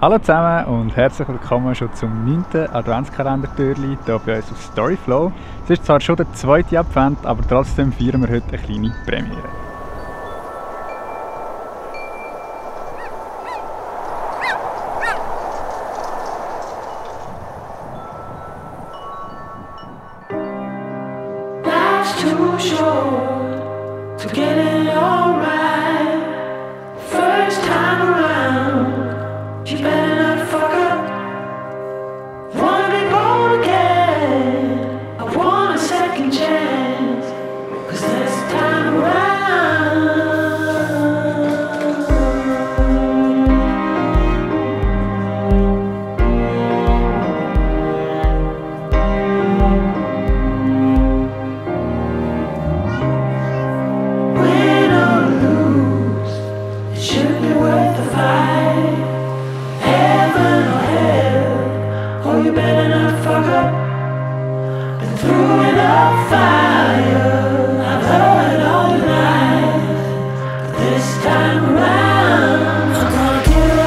Hallo zusammen und herzlich willkommen schon zum 9. Adventskalender-Türchen hier bei uns auf Storyflow. Es ist zwar schon der 2. Advent, aber trotzdem feiern wir heute eine kleine Premiere. Too short to get it all right. First time around, you better not fuck up. Wanna be born again, I want a second chance. 'Cause this time around you better not fuck up. Been through enough fire, I've heard all your lies. But this time around, I'm gonna give it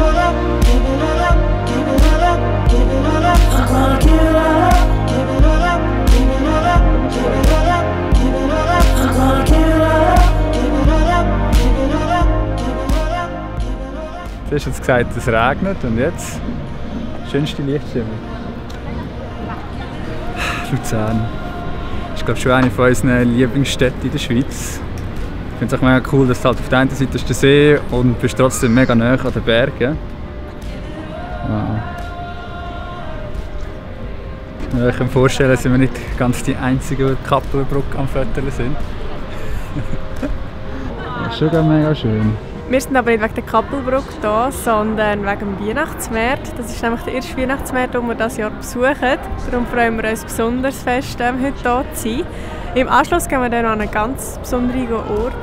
all up, give it all up, give it all up, give it all up, give it all up. I'm gonna give it all up, give it all up, give it all up, give it all up, give it all up. I'm gonna give it all up, give it all up, give it all up, give it all up, give it all up. Du hast jetzt gesagt, es regnet und jetzt? Schönste Lichtstimmung. Luzern. Das ist, glaube ich, schon eine von unseren Lieblingsstädten in der Schweiz. Ich finde es auch mega cool, dass du halt auf der einen Seite ist der See und bist trotzdem mega nah an den Bergen. Wow. Ich kann mir vorstellen, dass wir nicht ganz die einzigen, die die Kappelbrücke am Fötterl sind. Das ist schon mega schön. Wir sind aber nicht wegen der Kappelbrücke hier, sondern wegen dem Weihnachtsmarkt. Das ist nämlich der erste Weihnachtsmarkt, den wir dieses Jahr besuchen. Darum freuen wir uns besonders fest, heute hier zu sein. Im Anschluss gehen wir dann an einen ganz besonderen Ort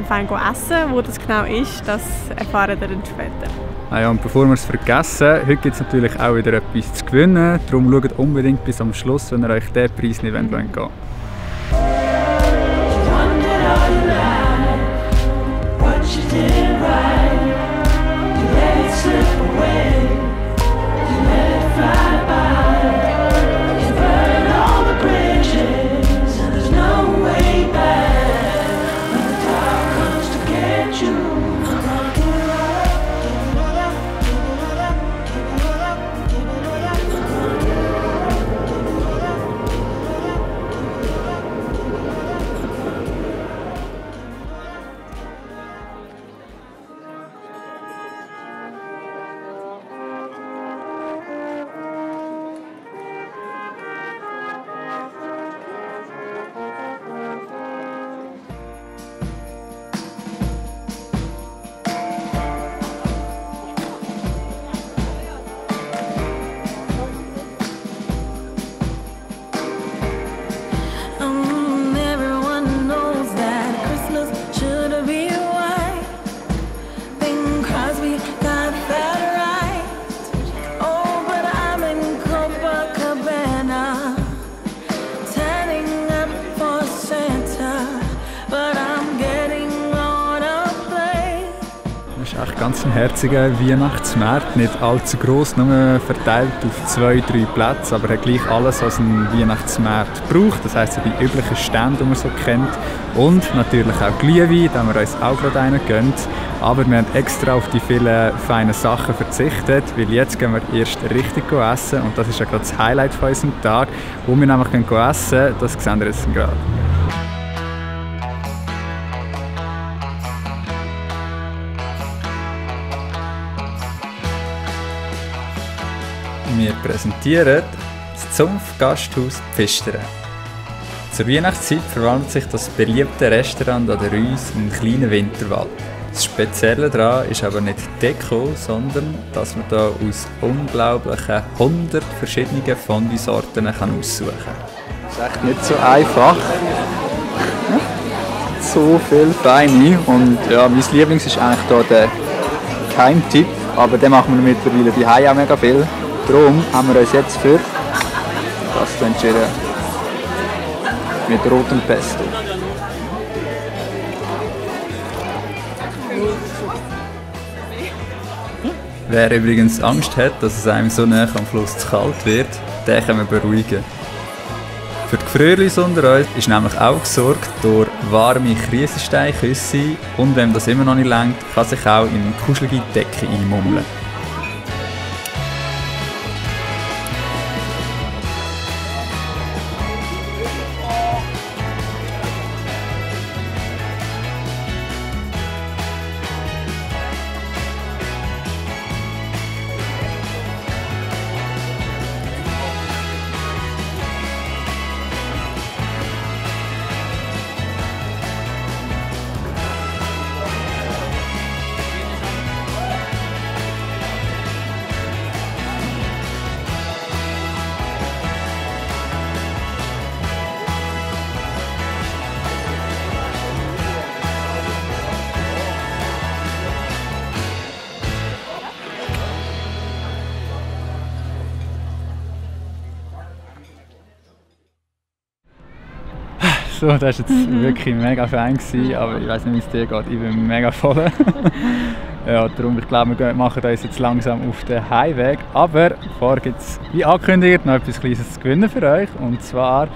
fein essen. Wo das genau ist, das erfahren wir dann später. Ja, und bevor wir es vergessen, heute gibt es natürlich auch wieder etwas zu gewinnen. Darum schaut unbedingt bis am Schluss, wenn ihr euch diesen Preis nicht gehen wollt. Das ist echt ganz ein herziger Weihnachtsmarkt, nicht allzu gross, nur verteilt auf 2-3 Plätze, aber hat gleich alles, was ein Weihnachtsmarkt braucht. Das heisst, so die üblichen Stände, die man so kennt. Und natürlich auch Glühwein, da wir uns auch gerade einen gönnen. Aber wir haben extra auf die vielen feinen Sachen verzichtet, weil jetzt gehen wir erst richtig essen. Und das ist ja gerade das Highlight von unserem Tag. Wo wir nämlich essen können, das sehen wir jetzt gerade. Wir präsentieren das Zunft-Gasthaus Pfistern. Zur Weihnachtszeit verwandelt sich das beliebte Restaurant an der Reuss in einen kleinen Winterwald. Das Spezielle daran ist aber nicht die Deko, sondern dass man hier aus unglaublichen 100 verschiedenen Fondue-Sorten aussuchen kann. Das ist echt nicht so einfach. So viel Feine. Und ja, mein Lieblings ist eigentlich hier der Keimtipp, aber den machen wir mittlerweile daheim auch mega viel. Darum haben wir uns jetzt für das entschieden. Mit rotem Pesto. Wer übrigens Angst hat, dass es einem so nah am Fluss zu kalt wird, den können wir beruhigen. Für die Gefrierlis unter uns ist nämlich auch gesorgt durch warme Krisensteinküsse und wenn das immer noch nicht reicht, kann sich auch in eine kuschelige Decke einmummeln. So, das war jetzt wirklich mega fein, aber ich weiß nicht, wie es dir geht. Ich bin mega voll. Ja, darum, ich glaube, wir machen uns jetzt langsam auf den Heimweg. Aber vorher gibt es, wie angekündigt, noch etwas Kleines zu gewinnen für euch. Und zwar,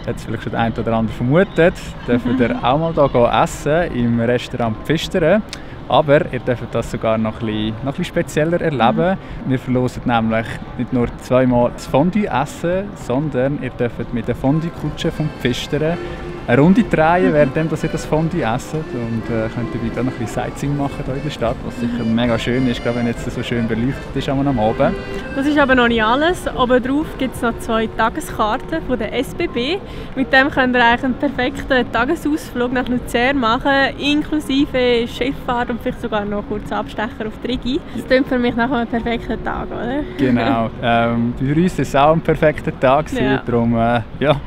hat es vielleicht schon der eine oder andere vermutet, dürft ihr auch mal hier essen im Restaurant Pfistern. Aber ihr dürft das sogar noch ein bisschen spezieller erleben. Wir verlosen nämlich nicht nur zweimal das Fondue essen, sondern ihr dürft mit der Fondue-Kutsche vom Pfistern eine Runde drehen, während ihr das Fondue esst. Und könnt ihr wieder noch ein bisschen Sightseeing machen hier in der Stadt, was sicher mega schön ist, gerade wenn jetzt so schön beleuchtet ist am Abend. Das ist aber noch nicht alles. Oben drauf gibt es noch 2 Tageskarten von der SBB. Mit dem könnt ihr eigentlich einen perfekten Tagesausflug nach Luzern machen, inklusive Schifffahrt und vielleicht sogar noch kurz Abstecher auf die Rigi. Das klingt für mich nach einem perfekten Tag, oder? Genau. Für uns war es auch ein perfekter Tag. Ja. Darum tun wir hier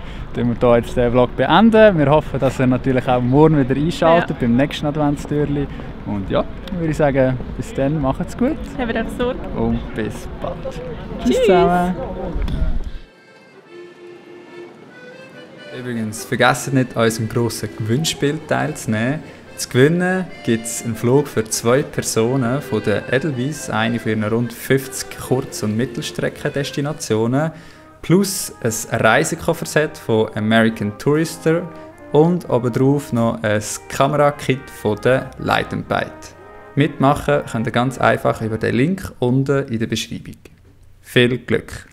jetzt den Vlog beenden. Wir hoffen, dass ihr natürlich auch morgen wieder einschaltet beim nächsten Adventstürli. Und ja, würde ich sagen, bis dann, macht's gut. Habt euch Sorge. Und bis bald. Tschüss zusammen. Übrigens, vergesst nicht, an unserem grossen Gewinnspiel teilzunehmen. Zu gewinnen gibt es einen Flug für 2 Personen von der Edelweiss, eine von ihren rund 50 Kurz- und Mittelstreckendestinationen, plus ein Reisekofferset von American Tourister und obendrauf noch ein Kamerakit von der Light & Bite. Mitmachen könnt ihr ganz einfach über den Link unten in der Beschreibung. Viel Glück!